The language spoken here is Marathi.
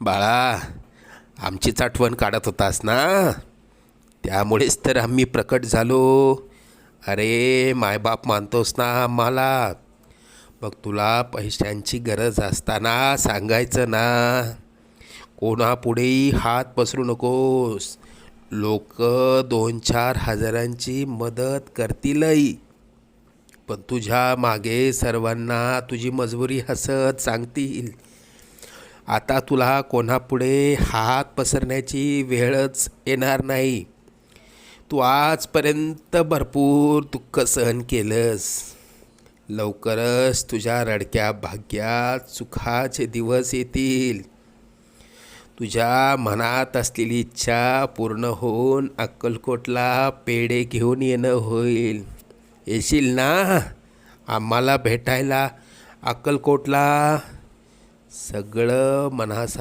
बाळा, आमचीच आठवण काढत होतास ना, त्यामुळेच तर आम्ही प्रकट झालो. अरे मायबाप मानतोस ना आम्हाला, मग तुला पैशांची गरज असताना सांगायचं ना. कोणापुढेही हात पसरू नकोस. लोक 2-4 हजारांची मदत करतीलही, पण तुझ्या मागे सर्वांना तुझी मजबुरी हसत सांगतील. आता तुला कोणापुढे हात पसरण्याची वेळच येणार नाही. तू आजपर्यंत भरपूर दुःख सहन केलंस. लवकरच तुझ्या रडक्या भाग्यात सुखाचे दिवस येतील. तुझ्या मनात असलेली इच्छा पूर्ण होऊन अक्कलकोटला पेढे घेऊन येणं होईल. येशील ना आम्हाला भेटायला अक्कलकोटला? सगळं मनासा